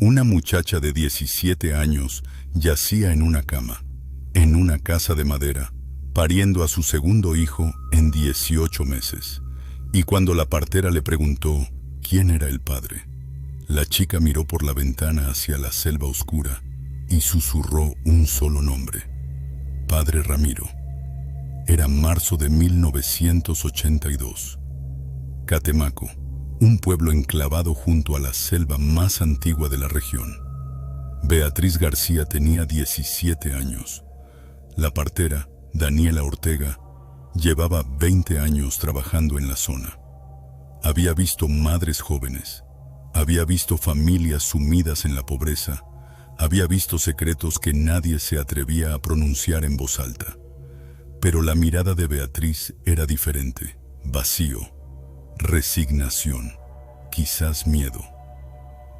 Una muchacha de 17 años yacía en una cama, en una casa de madera, pariendo a su segundo hijo en 18 meses. Y cuando la partera le preguntó quién era el padre, la chica miró por la ventana hacia la selva oscura y susurró un solo nombre: Padre Ramiro. Era marzo de 1982. Catemaco, un pueblo enclavado junto a la selva más antigua de la región. Beatriz García tenía 17 años. La partera, Daniela Ortega, llevaba 20 años trabajando en la zona. Había visto madres jóvenes, había visto familias sumidas en la pobreza, había visto secretos que nadie se atrevía a pronunciar en voz alta. Pero la mirada de Beatriz era diferente: vacío, resignación, quizás miedo.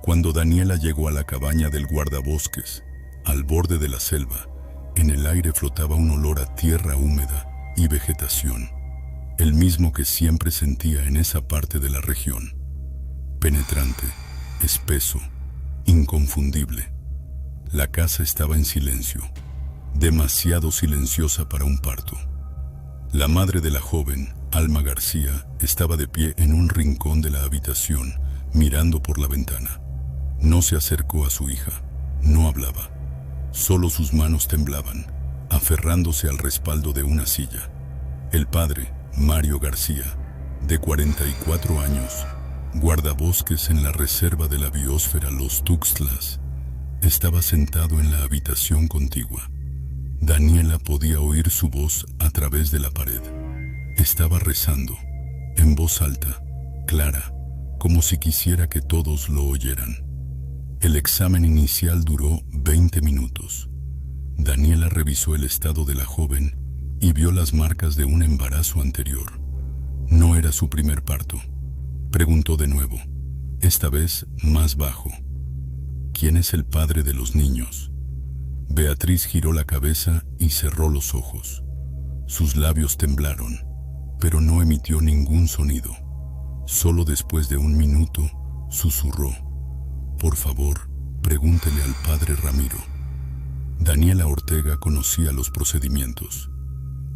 Cuando Daniela llegó a la cabaña del guardabosques, al borde de la selva, en el aire flotaba un olor a tierra húmeda y vegetación, el mismo que siempre sentía en esa parte de la región. Penetrante, espeso, inconfundible. La casa estaba en silencio, demasiado silenciosa para un parto. La madre de la joven, Alma García, estaba de pie en un rincón de la habitación, mirando por la ventana. No se acercó a su hija, no hablaba. Solo sus manos temblaban, aferrándose al respaldo de una silla. El padre, Mario García, de 44 años, guardabosques en la reserva de la biosfera Los Tuxtlas, estaba sentado en la habitación contigua. Daniela podía oír su voz a través de la pared. Estaba rezando, en voz alta, clara, como si quisiera que todos lo oyeran. El examen inicial duró 20 minutos. Daniela revisó el estado de la joven y vio las marcas de un embarazo anterior. No era su primer parto. Preguntó de nuevo, esta vez más bajo: ¿quién es el padre de los niños? Beatriz giró la cabeza y cerró los ojos. Sus labios temblaron, pero no emitió ningún sonido. Solo después de un minuto, susurró: por favor, pregúntele al padre Ramiro. Daniela Ortega conocía los procedimientos.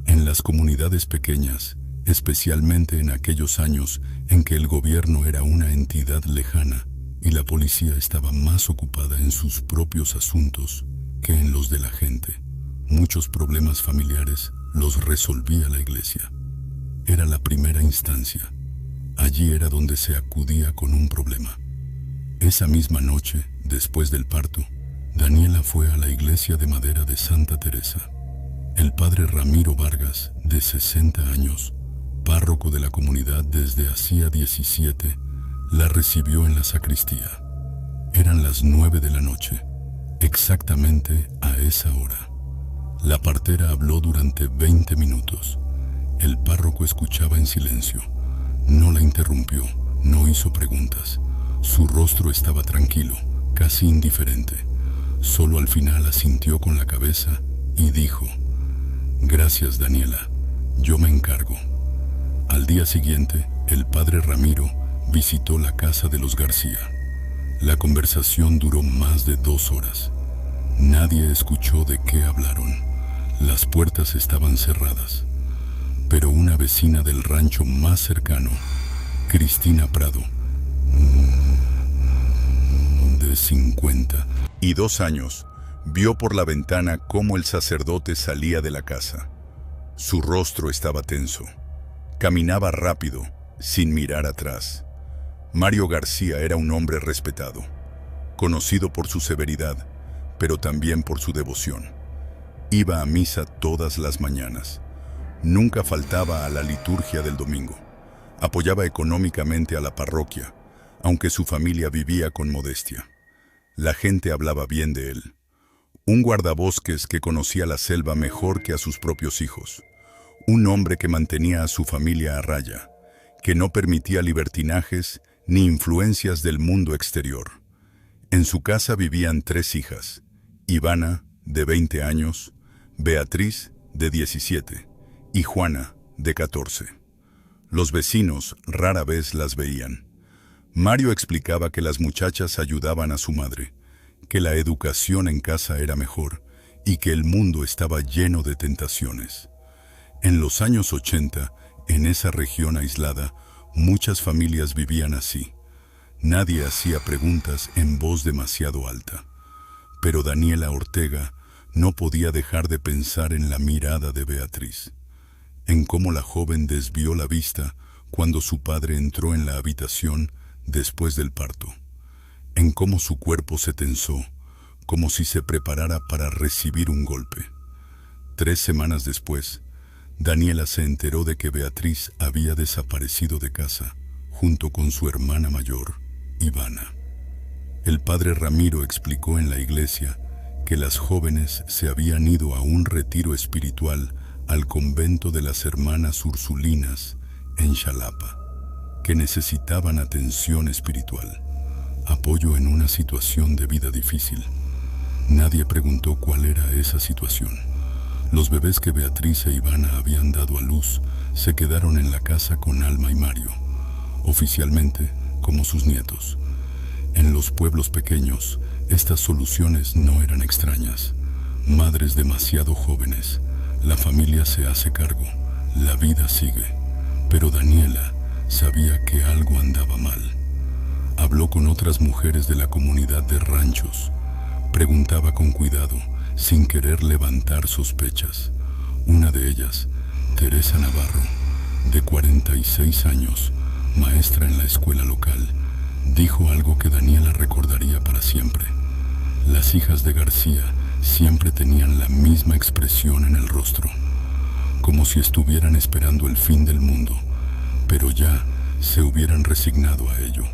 En las comunidades pequeñas, especialmente en aquellos años en que el gobierno era una entidad lejana y la policía estaba más ocupada en sus propios asuntos que en los de la gente, muchos problemas familiares los resolvía la iglesia. Era la primera instancia. Allí era donde se acudía con un problema. Esa misma noche, después del parto, Daniela fue a la iglesia de madera de Santa Teresa. El padre Ramiro Vargas, de 60 años, párroco de la comunidad desde hacía 17, la recibió en la sacristía. Eran las 9 de la noche, exactamente a esa hora. La partera habló durante 20 minutos. El párroco escuchaba en silencio. No la interrumpió, no hizo preguntas. Su rostro estaba tranquilo, casi indiferente. Solo al final asintió con la cabeza y dijo: gracias, Daniela, yo me encargo. Al día siguiente, el padre Ramiro visitó la casa de los García. La conversación duró más de 2 horas. Nadie escuchó de qué hablaron. Las puertas estaban cerradas. Pero una vecina del rancho más cercano, Cristina Prado, de 52 años, vio por la ventana cómo el sacerdote salía de la casa. Su rostro estaba tenso. Caminaba rápido, sin mirar atrás. Mario García era un hombre respetado, conocido por su severidad, pero también por su devoción. Iba a misa todas las mañanas. Nunca faltaba a la liturgia del domingo. Apoyaba económicamente a la parroquia, aunque su familia vivía con modestia. La gente hablaba bien de él. Un guardabosques que conocía la selva mejor que a sus propios hijos. Un hombre que mantenía a su familia a raya, que no permitía libertinajes ni influencias del mundo exterior. En su casa vivían 3 hijas: Ivana, de 20 años, Beatriz, de 17, y Juana, de 14. Los vecinos rara vez las veían. Mario explicaba que las muchachas ayudaban a su madre, que la educación en casa era mejor y que el mundo estaba lleno de tentaciones. En los años 80, en esa región aislada, muchas familias vivían así. Nadie hacía preguntas en voz demasiado alta. Pero Daniela Ortega no podía dejar de pensar en la mirada de Beatriz, en cómo la joven desvió la vista cuando su padre entró en la habitación después del parto, en cómo su cuerpo se tensó, como si se preparara para recibir un golpe. 3 semanas después, Daniela se enteró de que Beatriz había desaparecido de casa, junto con su hermana mayor, Ivana. El padre Ramiro explicó en la iglesia que las jóvenes se habían ido a un retiro espiritual al convento de las hermanas Ursulinas en Xalapa, que necesitaban atención espiritual, apoyo en una situación de vida difícil. Nadie preguntó cuál era esa situación. Los bebés que Beatriz e Ivana habían dado a luz se quedaron en la casa con Alma y Mario, oficialmente como sus nietos. En los pueblos pequeños, estas soluciones no eran extrañas. Madres demasiado jóvenes, la familia se hace cargo, la vida sigue. Pero Daniela sabía que algo andaba mal. Habló con otras mujeres de la comunidad de ranchos. Preguntaba con cuidado, sin querer levantar sospechas. Una de ellas, Teresa Navarro, de 46 años, maestra en la escuela local, dijo algo que Daniela recordaría para siempre. Las hijas de García siempre tenían la misma expresión en el rostro, como si estuvieran esperando el fin del mundo, pero ya se hubieran resignado a ello.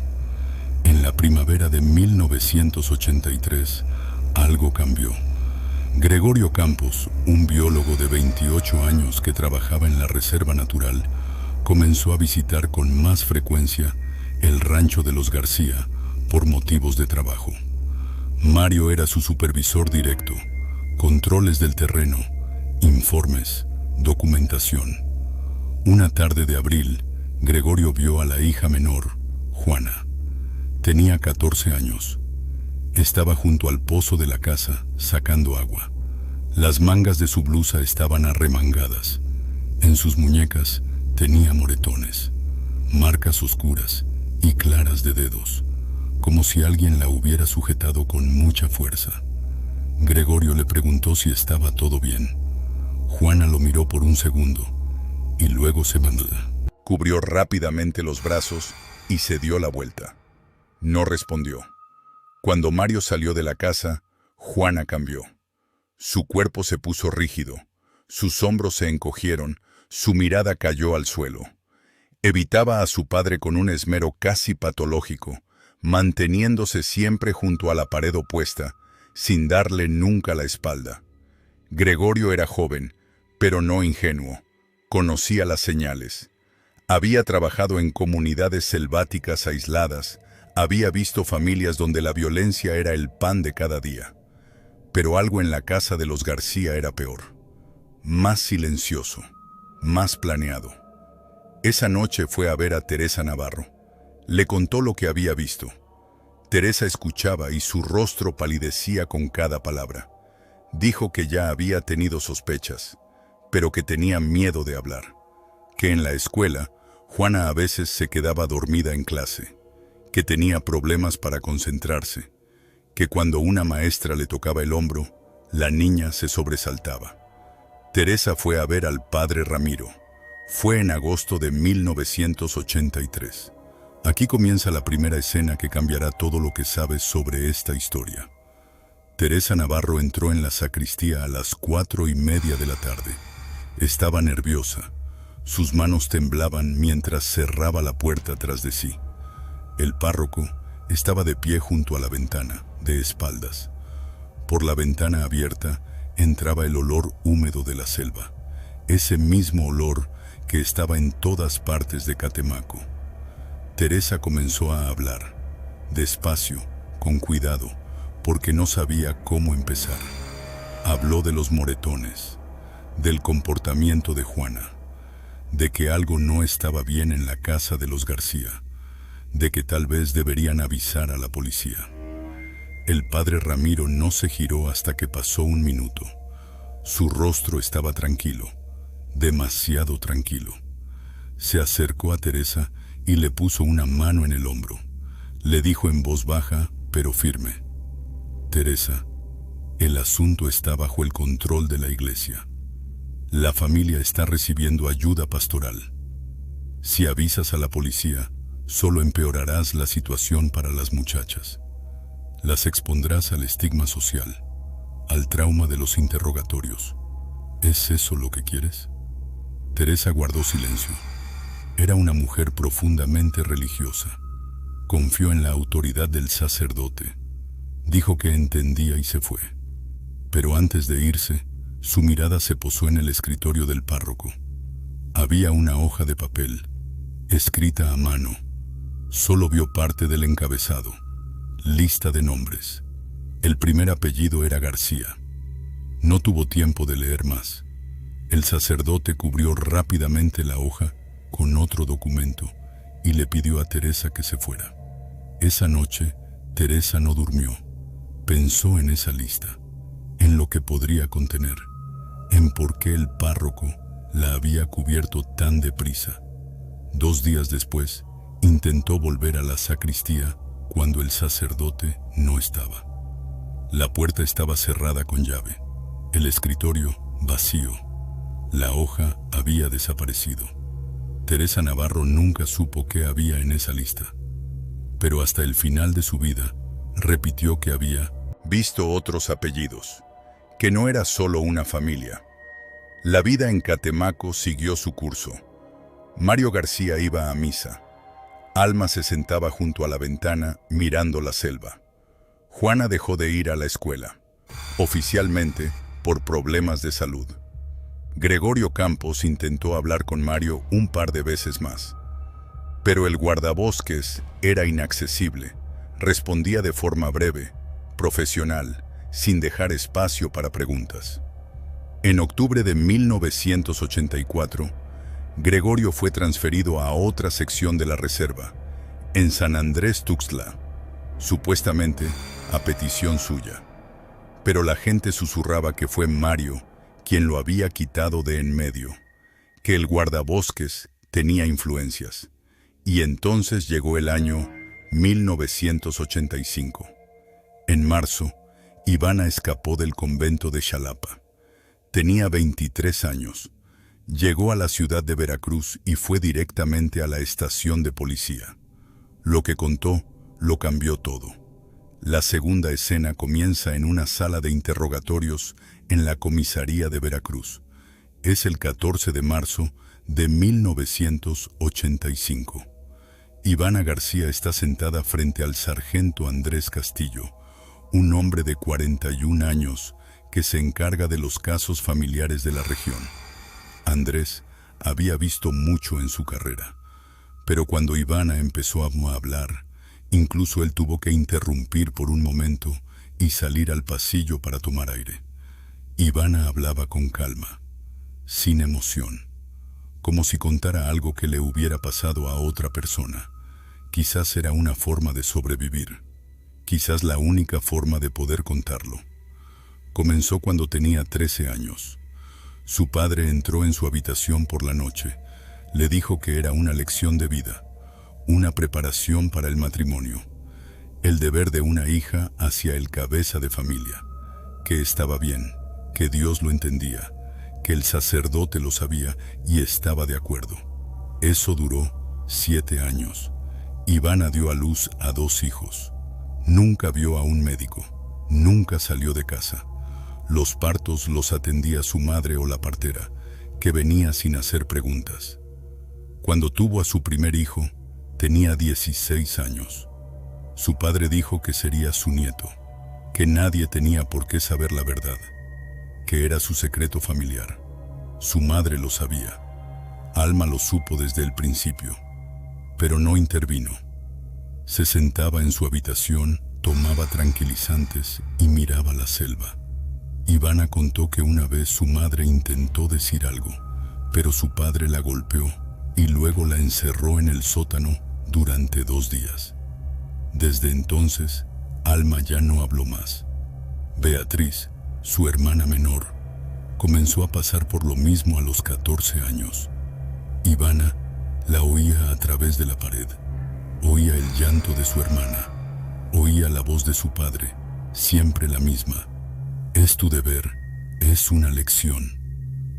En la primavera de 1983, algo cambió. Gregorio Campos, un biólogo de 28 años que trabajaba en la Reserva Natural, comenzó a visitar con más frecuencia el rancho de los García por motivos de trabajo. Mario era su supervisor directo, controles del terreno, informes, documentación. Una tarde de abril, Gregorio vio a la hija menor, Juana. Tenía 14 años. Estaba junto al pozo de la casa, sacando agua. Las mangas de su blusa estaban arremangadas. En sus muñecas tenía moretones, marcas oscuras y claras de dedos, como si alguien la hubiera sujetado con mucha fuerza. Gregorio le preguntó si estaba todo bien. Juana lo miró por un segundo y luego se mandó. Cubrió rápidamente los brazos y se dio la vuelta. No respondió. Cuando Mario salió de la casa, Juana cambió. Su cuerpo se puso rígido, sus hombros se encogieron, su mirada cayó al suelo. Evitaba a su padre con un esmero casi patológico, manteniéndose siempre junto a la pared opuesta, sin darle nunca la espalda. Gregorio era joven, pero no ingenuo. Conocía las señales. Había trabajado en comunidades selváticas aisladas, había visto familias donde la violencia era el pan de cada día. Pero algo en la casa de los García era peor. Más silencioso, más planeado. Esa noche fue a ver a Teresa Navarro. Le contó lo que había visto. Teresa escuchaba y su rostro palidecía con cada palabra. Dijo que ya había tenido sospechas, pero que tenía miedo de hablar. Que en la escuela, Juana a veces se quedaba dormida en clase. Que tenía problemas para concentrarse. Que cuando una maestra le tocaba el hombro, la niña se sobresaltaba. Teresa fue a ver al padre Ramiro. Fue en agosto de 1983. Aquí comienza la primera escena que cambiará todo lo que sabes sobre esta historia. Teresa Navarro entró en la sacristía a las 4:30 de la tarde. Estaba nerviosa. Sus manos temblaban mientras cerraba la puerta tras de sí. El párroco estaba de pie junto a la ventana, de espaldas. Por la ventana abierta entraba el olor húmedo de la selva, ese mismo olor que estaba en todas partes de Catemaco. Teresa comenzó a hablar, despacio, con cuidado, porque no sabía cómo empezar. Habló de los moretones, del comportamiento de Juana, de que algo no estaba bien en la casa de los García, de que tal vez deberían avisar a la policía. El padre Ramiro no se giró hasta que pasó un minuto. Su rostro estaba tranquilo, demasiado tranquilo. Se acercó a Teresa y le puso una mano en el hombro. Le dijo en voz baja, pero firme: Teresa, el asunto está bajo el control de la iglesia. La familia está recibiendo ayuda pastoral. Si avisas a la policía, solo empeorarás la situación para las muchachas. Las expondrás al estigma social, al trauma de los interrogatorios. ¿Es eso lo que quieres? Teresa guardó silencio. Era una mujer profundamente religiosa. Confió en la autoridad del sacerdote. Dijo que entendía y se fue. Pero antes de irse, su mirada se posó en el escritorio del párroco. Había una hoja de papel, escrita a mano. Solo vio parte del encabezado. Lista de nombres. El primer apellido era García. No tuvo tiempo de leer más. El sacerdote cubrió rápidamente la hoja con otro documento y le pidió a Teresa que se fuera. Esa noche, Teresa no durmió. Pensó en esa lista, en lo que podría contener, en por qué el párroco la había cubierto tan deprisa. 2 días después, intentó volver a la sacristía cuando el sacerdote no estaba. La puerta estaba cerrada con llave, el escritorio vacío. La hoja había desaparecido. Teresa Navarro nunca supo qué había en esa lista, pero hasta el final de su vida repitió que había visto otros apellidos, que no era solo una familia. La vida en Catemaco siguió su curso. Mario García iba a misa. Alma se sentaba junto a la ventana mirando la selva. Juana dejó de ir a la escuela, oficialmente por problemas de salud. Gregorio Campos intentó hablar con Mario un par de veces más, pero el guardabosques era inaccesible. Respondía de forma breve, profesional, sin dejar espacio para preguntas. En octubre de 1984, Gregorio fue transferido a otra sección de la reserva, en San Andrés Tuxtla, supuestamente a petición suya. Pero la gente susurraba que fue Mario quien lo había quitado de en medio, que el guardabosques tenía influencias. Y entonces llegó el año 1985. En marzo, Ivana escapó del convento de Xalapa. Tenía 23 años. Llegó a la ciudad de Veracruz y fue directamente a la estación de policía. Lo que contó lo cambió todo. La segunda escena comienza en una sala de interrogatorios en la comisaría de Veracruz. Es el 14 de marzo de 1985. Ivana García está sentada frente al sargento Andrés Castillo, un hombre de 41 años que se encarga de los casos familiares de la región. Andrés había visto mucho en su carrera, pero cuando Ivana empezó a hablar, incluso él tuvo que interrumpir por un momento y salir al pasillo para tomar aire. Ivana hablaba con calma, sin emoción, como si contara algo que le hubiera pasado a otra persona. Quizás era una forma de sobrevivir, quizás la única forma de poder contarlo. Comenzó cuando tenía 13 años. Su padre entró en su habitación por la noche. Le dijo que era una lección de vida, una preparación para el matrimonio, el deber de una hija hacia el cabeza de familia, que estaba bien, que Dios lo entendía, que el sacerdote lo sabía y estaba de acuerdo. Eso duró 7 años. Ivana dio a luz a 2 hijos. Nunca vio a un médico, nunca salió de casa. Los partos los atendía su madre o la partera, que venía sin hacer preguntas. Cuando tuvo a su primer hijo, tenía 16 años. Su padre dijo que sería su nieto, que nadie tenía por qué saber la verdad, que era su secreto familiar. Su madre lo sabía. Alma lo supo desde el principio, pero no intervino. Se sentaba en su habitación, tomaba tranquilizantes y miraba la selva. Ivana contó que una vez su madre intentó decir algo, pero su padre la golpeó y luego la encerró en el sótano durante 2 días. Desde entonces, Alma ya no habló más. Beatriz, su hermana menor, comenzó a pasar por lo mismo a los 14 años. Ivana la oía a través de la pared. Oía el llanto de su hermana. Oía la voz de su padre, siempre la misma. Es tu deber, es una lección.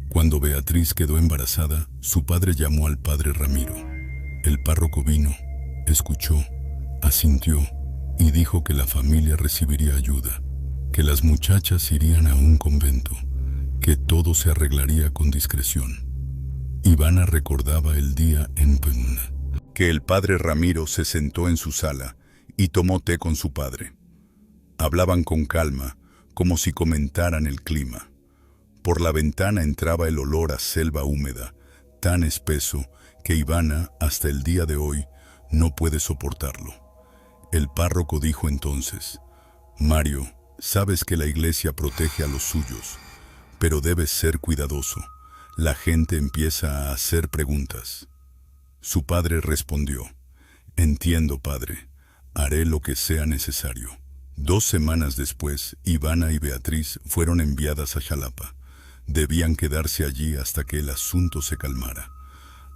Cuando Beatriz quedó embarazada, su padre llamó al padre Ramiro. El párroco vino, escuchó, asintió y dijo que la familia recibiría ayuda, que las muchachas irían a un convento, que todo se arreglaría con discreción. Ivana recordaba el día en Pugna, que el padre Ramiro se sentó en su sala y tomó té con su padre. Hablaban con calma, como si comentaran el clima. Por la ventana entraba el olor a selva húmeda, tan espeso que Ivana, hasta el día de hoy, no puede soportarlo. El párroco dijo entonces: Mario, sabes que la iglesia protege a los suyos, pero debes ser cuidadoso. La gente empieza a hacer preguntas. Su padre respondió: Entiendo, padre, haré lo que sea necesario. 2 semanas después, Ivana y Beatriz fueron enviadas a Xalapa. Debían quedarse allí hasta que el asunto se calmara,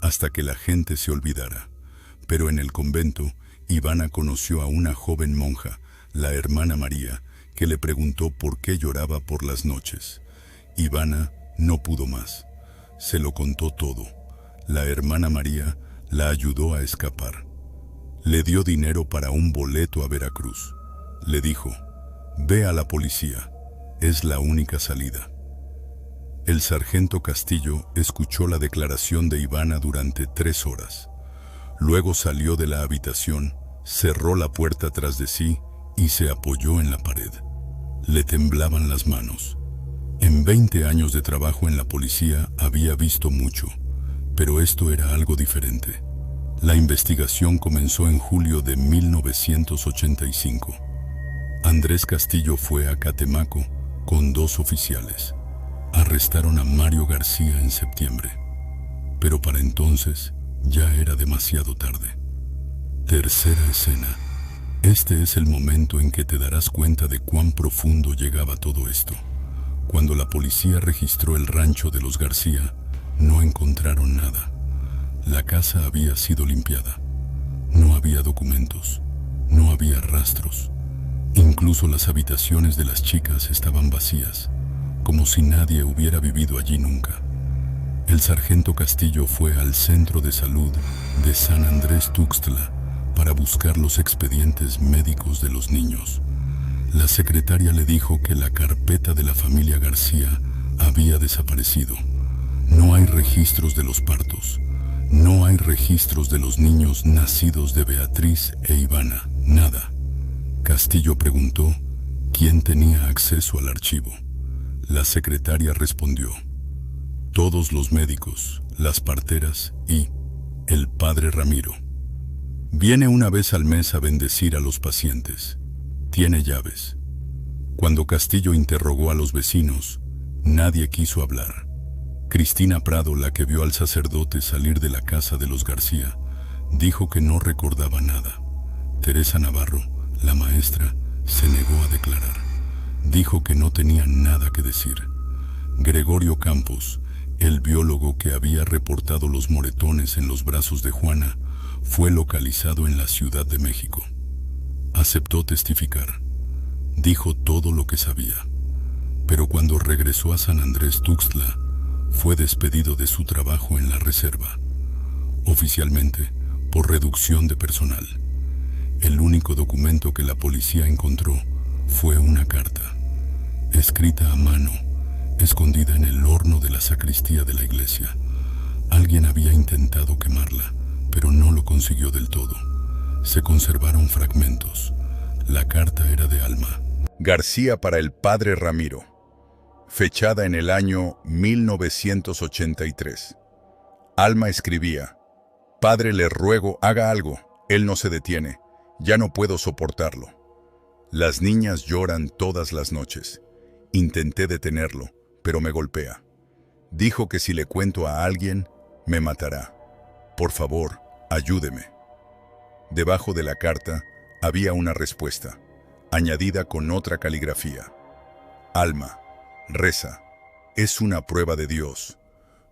hasta que la gente se olvidara. Pero en el convento, Ivana conoció a una joven monja, la hermana María, que le preguntó por qué lloraba por las noches. Ivana no pudo más. Se lo contó todo. La hermana María la ayudó a escapar. Le dio dinero para un boleto a Veracruz. Le dijo: Ve a la policía, es la única salida. El sargento Castillo escuchó la declaración de Ivana durante 3 horas. Luego salió de la habitación, cerró la puerta tras de sí y se apoyó en la pared. Le temblaban las manos. En 20 años de trabajo en la policía había visto mucho, pero esto era algo diferente. La investigación comenzó en julio de 1985. Andrés Castillo fue a Catemaco con 2 oficiales. Arrestaron a Mario García en septiembre, pero para entonces ya era demasiado tarde. Tercera escena. Este es el momento en que te darás cuenta de cuán profundo llegaba todo esto. Cuando la policía registró el rancho de los García, no encontraron nada. La casa había sido limpiada. No había documentos, no había rastros. Incluso las habitaciones de las chicas estaban vacías, como si nadie hubiera vivido allí nunca. El sargento Castillo fue al centro de salud de San Andrés Tuxtla para buscar los expedientes médicos de los niños. La secretaria le dijo que la carpeta de la familia García había desaparecido. No hay registros de los partos. No hay registros de los niños nacidos de Beatriz e Ivana. Nada. Castillo preguntó quién tenía acceso al archivo. La secretaria respondió: todos los médicos, las parteras y el padre Ramiro. Viene una vez al mes a bendecir a los pacientes. Tiene llaves. Cuando Castillo interrogó a los vecinos, nadie quiso hablar. Cristina Prado, la que vio al sacerdote salir de la casa de los García, dijo que no recordaba nada. Teresa Navarro, la maestra, se negó a declarar. Dijo que no tenía nada que decir. Gregorio Campos, el biólogo que había reportado los moretones en los brazos de Juana, fue localizado en la Ciudad de México. Aceptó testificar. Dijo todo lo que sabía. Pero cuando regresó a San Andrés Tuxtla, fue despedido de su trabajo en la reserva. Oficialmente, por reducción de personal. El único documento que la policía encontró fue una carta, escrita a mano, escondida en el horno de la sacristía de la iglesia. Alguien había intentado quemarla, pero no lo consiguió del todo. Se conservaron fragmentos. La carta era de Alma García para el padre Ramiro, fechada en el año 1983. Alma escribía: Padre, le ruego, haga algo. Él no se detiene. Ya no puedo soportarlo. Las niñas lloran todas las noches. Intenté detenerlo, pero me golpea. Dijo que si le cuento a alguien, me matará. Por favor, ayúdeme. Debajo de la carta había una respuesta, añadida con otra caligrafía. Alma, reza. Es una prueba de Dios.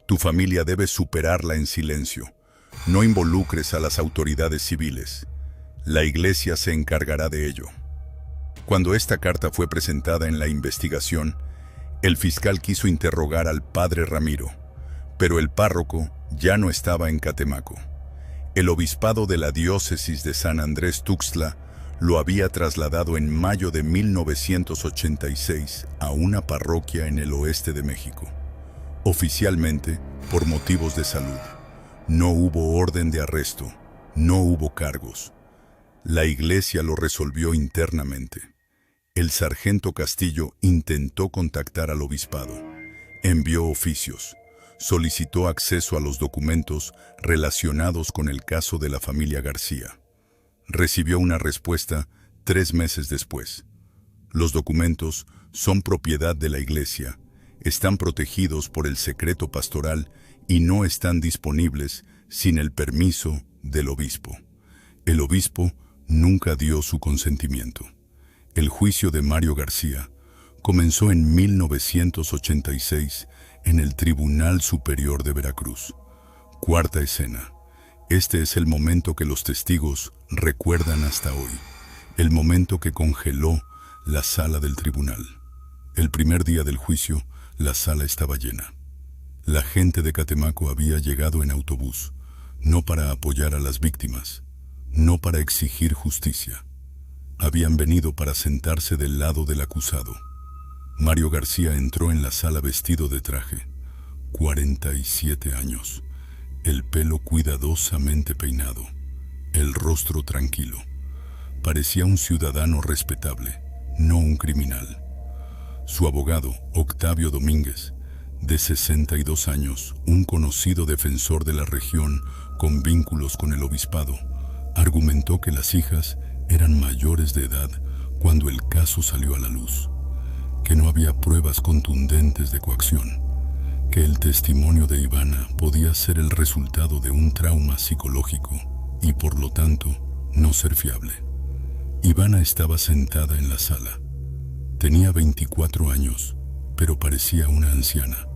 Tu familia debe superarla en silencio. No involucres a las autoridades civiles. La iglesia se encargará de ello. Cuando esta carta fue presentada en la investigación, el fiscal quiso interrogar al padre Ramiro, pero el párroco ya no estaba en Catemaco. El obispado de la diócesis de San Andrés Tuxtla lo había trasladado en mayo de 1986 a una parroquia en el oeste de México. Oficialmente, por motivos de salud. No hubo orden de arresto, no hubo cargos. La iglesia lo resolvió internamente. El sargento Castillo intentó contactar al obispado. Envió oficios. Solicitó acceso a los documentos relacionados con el caso de la familia García. Recibió una respuesta 3 meses después. Los documentos son propiedad de la iglesia, están protegidos por el secreto pastoral y no están disponibles sin el permiso del obispo. El obispo nunca dio su consentimiento. El juicio de Mario García comenzó en 1986 en el Tribunal Superior de Veracruz. Cuarta escena. Este es el momento que los testigos recuerdan hasta hoy, el momento que congeló la sala del tribunal. El primer día del juicio, la sala estaba llena. La gente de Catemaco había llegado en autobús, no para apoyar a las víctimas, no para exigir justicia. Habían venido para sentarse del lado del acusado. Mario García entró en la sala vestido de traje, 47 años. El pelo cuidadosamente peinado, el rostro tranquilo. Parecía un ciudadano respetable, no un criminal. Su abogado, Octavio Domínguez, de 62 años, un conocido defensor de la región con vínculos con el obispado, argumentó que las hijas eran mayores de edad cuando el caso salió a la luz, que no había pruebas contundentes de coacción, que el testimonio de Ivana podía ser el resultado de un trauma psicológico y por lo tanto no ser fiable. Ivana estaba sentada en la sala. Tenía 24 años, pero parecía una anciana,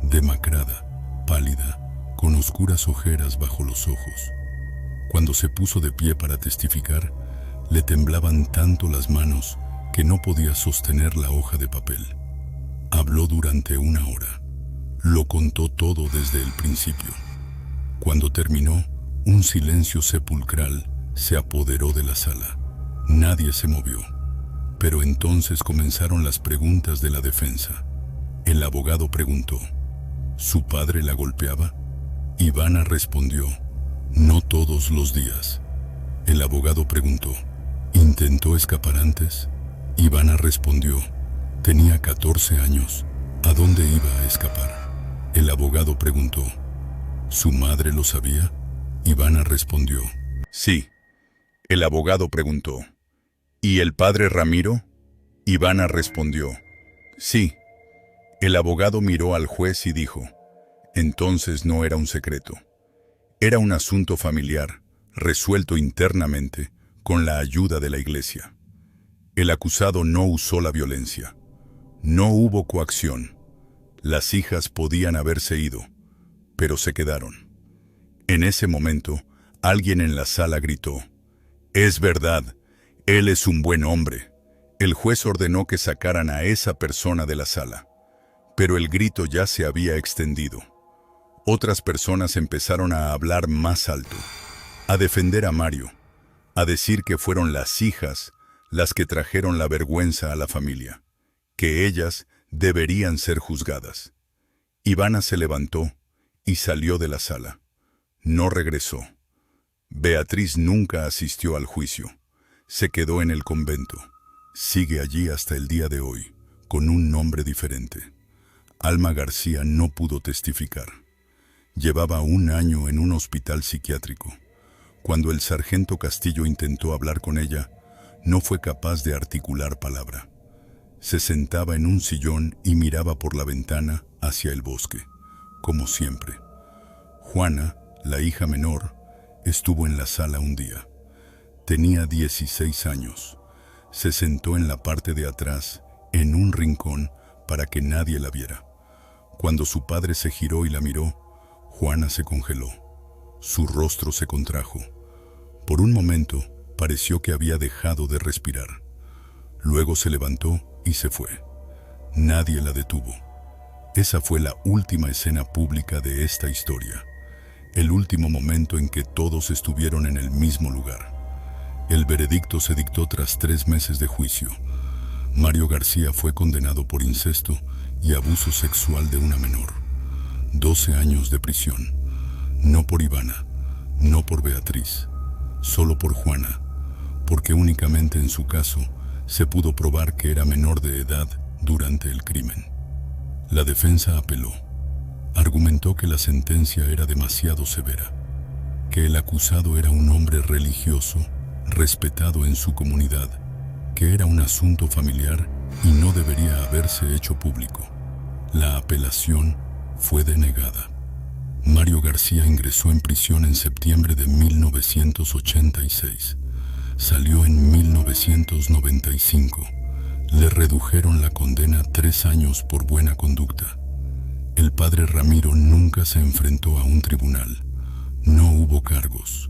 demacrada, pálida, con oscuras ojeras bajo los ojos. Cuando se puso de pie para testificar, le temblaban tanto las manos que no podía sostener la hoja de papel. Habló durante 1 hora. Lo contó todo desde el principio. Cuando terminó, un silencio sepulcral se apoderó de la sala. Nadie se movió. Pero entonces comenzaron las preguntas de la defensa. El abogado preguntó, ¿su padre la golpeaba? Ivana respondió, no todos los días. El abogado preguntó, ¿intentó escapar antes? Ivana respondió, tenía 14 años. ¿A dónde iba a escapar? El abogado preguntó, ¿su madre lo sabía? Ivana respondió, sí. El abogado preguntó, ¿y el padre Ramiro? Ivana respondió, sí. El abogado miró al juez y dijo, entonces no era un secreto. Era un asunto familiar, resuelto internamente, con la ayuda de la iglesia. El acusado no usó la violencia. No hubo coacción. Las hijas podían haberse ido, pero se quedaron. En ese momento, alguien en la sala gritó, «Es verdad, él es un buen hombre». El juez ordenó que sacaran a esa persona de la sala, pero el grito ya se había extendido. Otras personas empezaron a hablar más alto, a defender a Mario, a decir que fueron las hijas las que trajeron la vergüenza a la familia, que ellas deberían ser juzgadas. Ivana se levantó y salió de la sala. No regresó. Beatriz nunca asistió al juicio. Se quedó en el convento. Sigue allí hasta el día de hoy, con un nombre diferente. Alma García no pudo testificar. Llevaba 1 año en un hospital psiquiátrico. Cuando el sargento Castillo intentó hablar con ella, no fue capaz de articular palabra. Se sentaba en un sillón y miraba por la ventana hacia el bosque, como siempre. Juana, la hija menor, estuvo en la sala un día. Tenía 16 años. Se sentó en la parte de atrás, en un rincón, para que nadie la viera. Cuando su padre se giró y la miró, Juana se congeló. Su rostro se contrajo. Por un momento, pareció que había dejado de respirar. Luego se levantó y se fue. Nadie la detuvo. Esa fue la última escena pública de esta historia. El último momento en que todos estuvieron en el mismo lugar. El veredicto se dictó tras 3 meses de juicio. Mario García fue condenado por incesto y abuso sexual de una menor. 12 años de prisión. No por Ivana, no por Beatriz, solo por Juana, porque únicamente en su caso se pudo probar que era menor de edad durante el crimen. La defensa apeló. Argumentó que la sentencia era demasiado severa, que el acusado era un hombre religioso, respetado en su comunidad, que era un asunto familiar y no debería haberse hecho público. La apelación fue denegada. Mario García ingresó en prisión en septiembre de 1986. Salió en 1995. Le redujeron la condena a 3 años por buena conducta. El padre Ramiro nunca se enfrentó a un tribunal. No hubo cargos.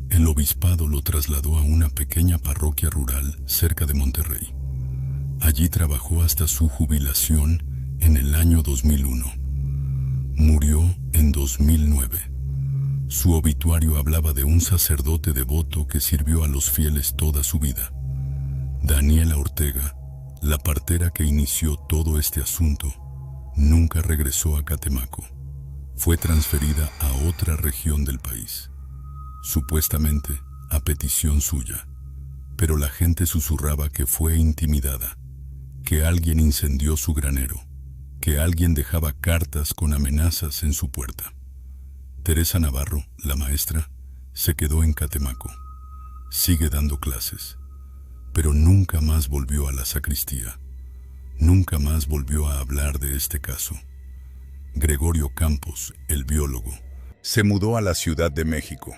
El obispado lo trasladó a una pequeña parroquia rural cerca de Monterrey. Allí trabajó hasta su jubilación en el año 2001. Murió en 2009. Su obituario hablaba de un sacerdote devoto que sirvió a los fieles toda su vida. Daniela Ortega, la partera que inició todo este asunto, nunca regresó a Catemaco. Fue transferida a otra región del país, supuestamente a petición suya, pero la gente susurraba que fue intimidada, que alguien incendió su granero, que alguien dejaba cartas con amenazas en su puerta. Teresa Navarro, la maestra, se quedó en Catemaco. Sigue dando clases, pero nunca más volvió a la sacristía. Nunca más volvió a hablar de este caso. Gregorio Campos, el biólogo, se mudó a la Ciudad de México.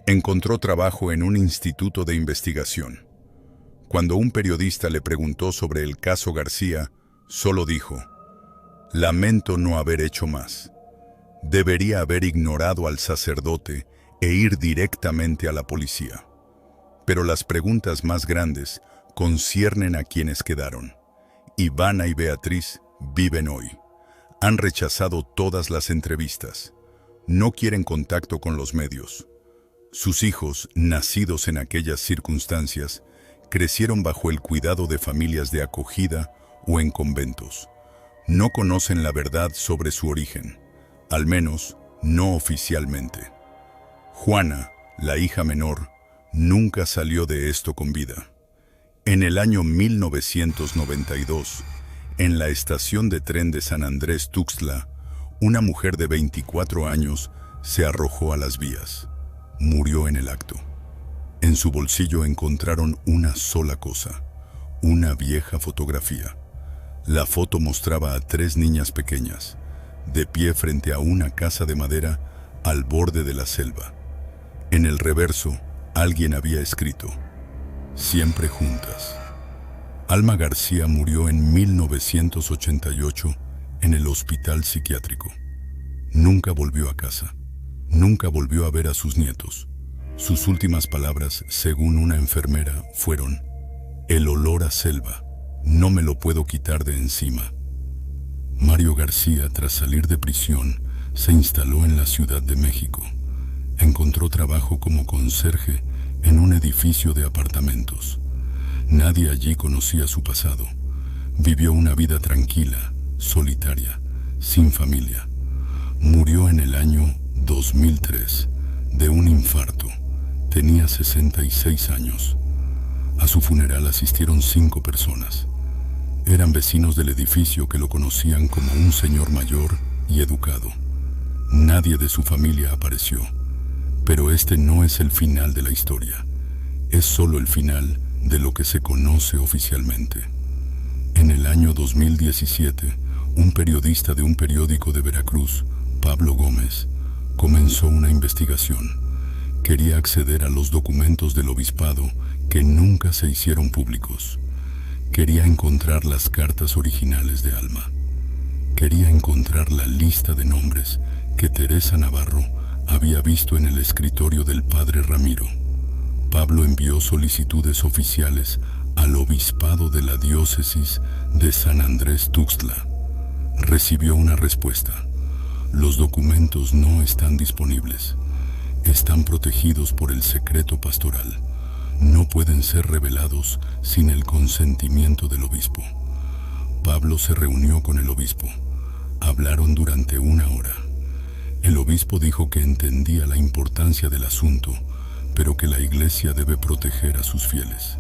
Encontró trabajo en un instituto de investigación. Cuando un periodista le preguntó sobre el caso García, solo dijo: «Lamento no haber hecho más. Debería haber ignorado al sacerdote e ir directamente a la policía». Pero las preguntas más grandes conciernen a quienes quedaron. Ivana y Beatriz viven hoy. Han rechazado todas las entrevistas. No quieren contacto con los medios. Sus hijos, nacidos en aquellas circunstancias, crecieron bajo el cuidado de familias de acogida o en conventos. No conocen la verdad sobre su origen, al menos no oficialmente. Juana, la hija menor, nunca salió de esto con vida. En el año 1992, en la estación de tren de San Andrés Tuxtla, una mujer de 24 años se arrojó a las vías. Murió en el acto. En su bolsillo encontraron una sola cosa: una vieja fotografía. La foto mostraba a 3 niñas pequeñas, de pie frente a una casa de madera al borde de la selva. En el reverso, alguien había escrito: «Siempre juntas». Alma García murió en 1988 en el hospital psiquiátrico. Nunca volvió a casa. Nunca volvió a ver a sus nietos. Sus últimas palabras, según una enfermera, fueron: «El olor a selva, no me lo puedo quitar de encima». Mario García, tras salir de prisión, se instaló en la Ciudad de México. Encontró trabajo como conserje en un edificio de apartamentos. Nadie allí conocía su pasado. Vivió una vida tranquila, solitaria, sin familia. Murió en el año 2003 de un infarto. Tenía 66 años. A su funeral asistieron 5 personas. Eran vecinos del edificio que lo conocían como un señor mayor y educado. Nadie de su familia apareció. Pero este no es el final de la historia. Es solo el final de lo que se conoce oficialmente. En el año 2017, un periodista de un periódico de Veracruz, Pablo Gómez, comenzó una investigación. Quería acceder a los documentos del obispado que nunca se hicieron públicos. Quería encontrar las cartas originales de Alma. Quería encontrar la lista de nombres que Teresa Navarro había visto en el escritorio del padre Ramiro. Pablo envió solicitudes oficiales al obispado de la diócesis de San Andrés Tuxtla. Recibió una respuesta. Los documentos no están disponibles. Están protegidos por el secreto pastoral. No pueden ser revelados sin el consentimiento del obispo. Pablo se reunió con el obispo. Hablaron durante 1 hora. El obispo dijo que entendía la importancia del asunto, pero que la iglesia debe proteger a sus fieles,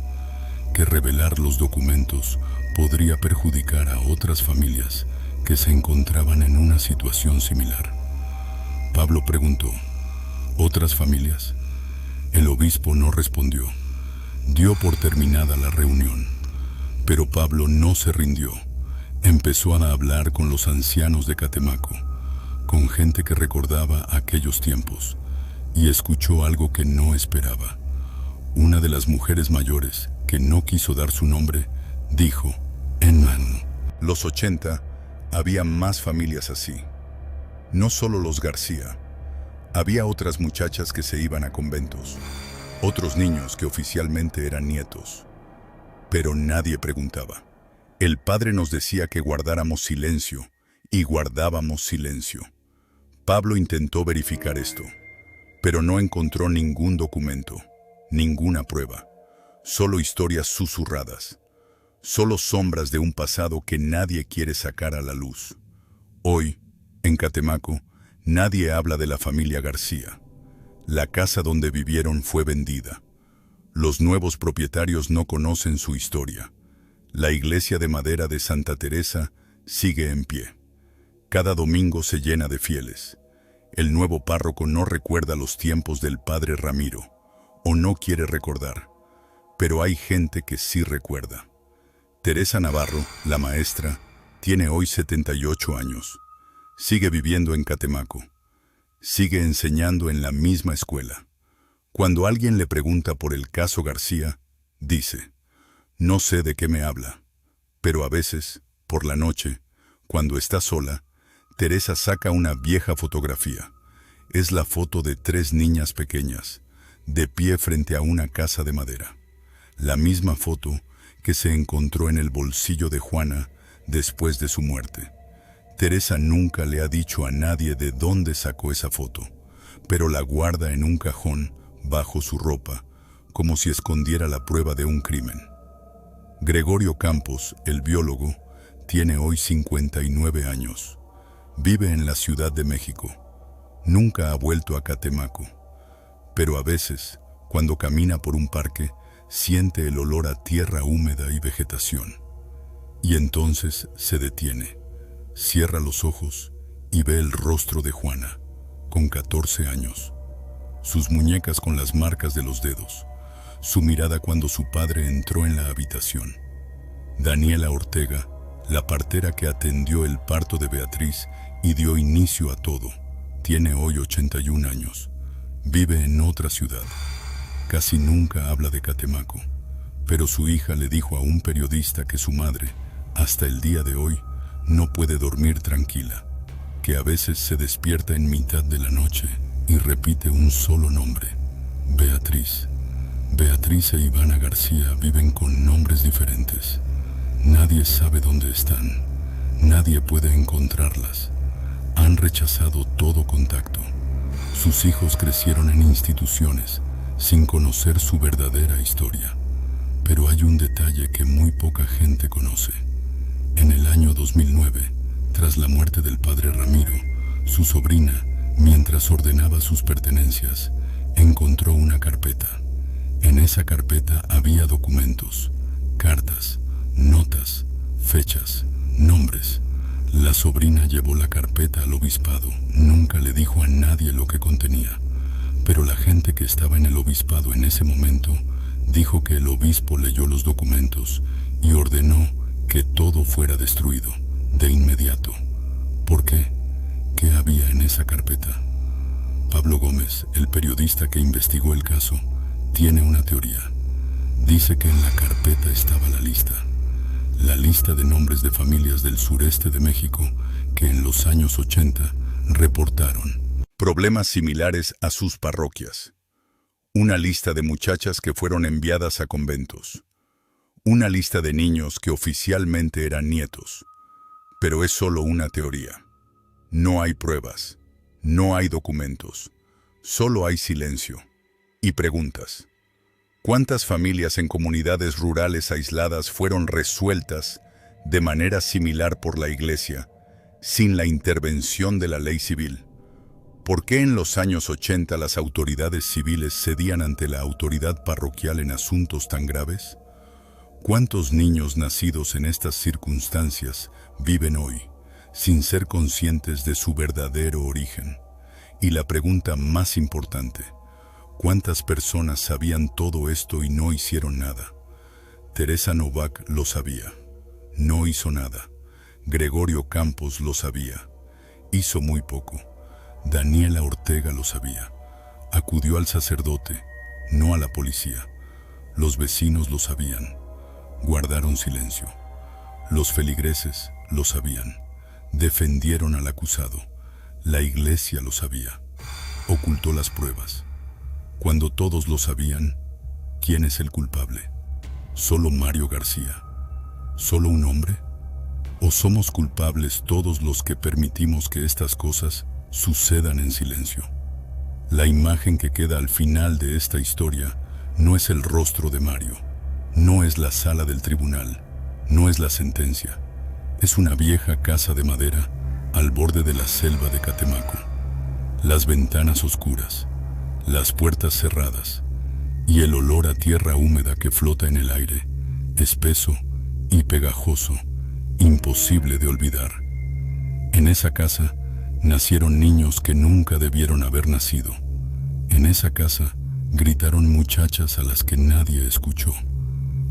que revelar los documentos podría perjudicar a otras familias que se encontraban en una situación similar. Pablo preguntó, ¿otras familias? El obispo no respondió. Dio por terminada la reunión, pero Pablo no se rindió. Empezó a hablar con los ancianos de Catemaco, con gente que recordaba aquellos tiempos, y escuchó algo que no esperaba. Una de las mujeres mayores, que no quiso dar su nombre, dijo, en los 80 había más familias así. No solo los García. Había otras muchachas que se iban a conventos, otros niños que oficialmente eran nietos. Pero nadie preguntaba. El padre nos decía que guardáramos silencio, y guardábamos silencio. Pablo intentó verificar esto, pero no encontró ningún documento, ninguna prueba, solo historias susurradas, solo sombras de un pasado que nadie quiere sacar a la luz. Hoy, en Catemaco, nadie habla de la familia García. La casa donde vivieron fue vendida. Los nuevos propietarios no conocen su historia. La iglesia de madera de Santa Teresa sigue en pie. Cada domingo se llena de fieles. El nuevo párroco no recuerda los tiempos del padre Ramiro, o no quiere recordar, pero hay gente que sí recuerda. Teresa Navarro, la maestra, tiene hoy 78 años. Sigue viviendo en Catemaco. Sigue enseñando en la misma escuela. Cuando alguien le pregunta por el caso García, dice, no sé de qué me habla, pero a veces, por la noche, cuando está sola, Teresa saca una vieja fotografía. Es la foto de 3 niñas pequeñas, de pie frente a una casa de madera. La misma foto que se encontró en el bolsillo de Juana después de su muerte. Teresa nunca le ha dicho a nadie de dónde sacó esa foto, pero la guarda en un cajón bajo su ropa, como si escondiera la prueba de un crimen. Gregorio Campos, el biólogo, tiene hoy 59 años. Vive en la Ciudad de México. Nunca ha vuelto a Catemaco. Pero a veces, cuando camina por un parque, siente el olor a tierra húmeda y vegetación. Y entonces se detiene, cierra los ojos y ve el rostro de Juana, con 14 años. Sus muñecas con las marcas de los dedos. Su mirada cuando su padre entró en la habitación. Daniela Ortega, la partera que atendió el parto de Beatriz y dio inicio a todo, tiene hoy 81 años. Vive en otra ciudad. Casi nunca habla de Catemaco, pero su hija le dijo a un periodista que su madre, hasta el día de hoy, no puede dormir tranquila, que a veces se despierta en mitad de la noche y repite un solo nombre, Beatriz. Beatriz e Ivana García viven con nombres diferentes. Nadie sabe dónde están. Nadie puede encontrarlas. Han rechazado todo contacto. Sus hijos crecieron en instituciones, sin conocer su verdadera historia. Pero hay un detalle que muy poca gente conoce. En el año 2009, tras la muerte del padre Ramiro, su sobrina, mientras ordenaba sus pertenencias, encontró una carpeta. En esa carpeta había documentos, cartas, notas, fechas, nombres. La sobrina llevó la carpeta al obispado. Nunca le dijo a nadie lo que contenía. Pero la gente que estaba en el obispado en ese momento dijo que el obispo leyó los documentos y ordenó que todo fuera destruido, de inmediato. ¿Por qué? ¿Qué había en esa carpeta? Pablo Gómez, el periodista que investigó el caso, tiene una teoría. Dice que en la carpeta estaba la lista de nombres de familias del sureste de México que en los años 80 reportaron problemas similares a sus parroquias. Una lista de muchachas que fueron enviadas a conventos. Una lista de niños que oficialmente eran nietos. Pero es solo una teoría. No hay pruebas. No hay documentos. Solo hay silencio. Y preguntas. ¿Cuántas familias en comunidades rurales aisladas fueron resueltas de manera similar por la Iglesia, sin la intervención de la ley civil? ¿Por qué en los años 80 las autoridades civiles cedían ante la autoridad parroquial en asuntos tan graves? ¿Cuántos niños nacidos en estas circunstancias viven hoy, sin ser conscientes de su verdadero origen? Y la pregunta más importante, ¿cuántas personas sabían todo esto y no hicieron nada? Teresa Novak lo sabía. No hizo nada. Gregorio Campos lo sabía. Hizo muy poco. Daniela Ortega lo sabía. Acudió al sacerdote, no a la policía. Los vecinos lo sabían. Guardaron silencio. Los feligreses lo sabían. Defendieron al acusado. La Iglesia lo sabía. Ocultó las pruebas. Cuando todos lo sabían, ¿quién es el culpable? ¿Solo Mario García? ¿Solo un hombre? ¿O somos culpables todos los que permitimos que estas cosas sucedan en silencio? La imagen que queda al final de esta historia no es el rostro de Mario, no es la sala del tribunal, no es la sentencia. Es una vieja casa de madera al borde de la selva de Catemaco. Las ventanas oscuras, las puertas cerradas y el olor a tierra húmeda que flota en el aire, espeso y pegajoso, imposible de olvidar. En esa casa nacieron niños que nunca debieron haber nacido. En esa casa gritaron muchachas a las que nadie escuchó.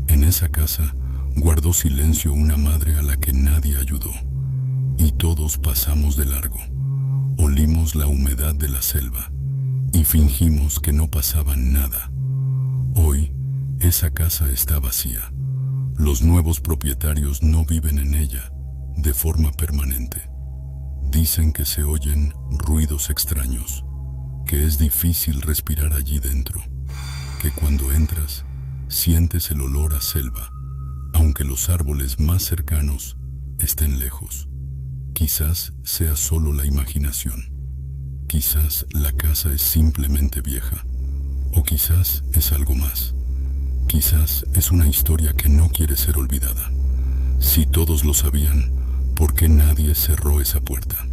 En esa casa guardó silencio una madre a la que nadie ayudó. Y todos pasamos de largo. Olimos la humedad de la selva y fingimos que no pasaba nada. Hoy, esa casa está vacía. Los nuevos propietarios no viven en ella de forma permanente. Dicen que se oyen ruidos extraños, que es difícil respirar allí dentro, que cuando entras sientes el olor a selva, aunque los árboles más cercanos estén lejos. Quizás sea solo la imaginación. Quizás la casa es simplemente vieja. O quizás es algo más. Quizás es una historia que no quiere ser olvidada. Si todos lo sabían, ¿por qué nadie cerró esa puerta?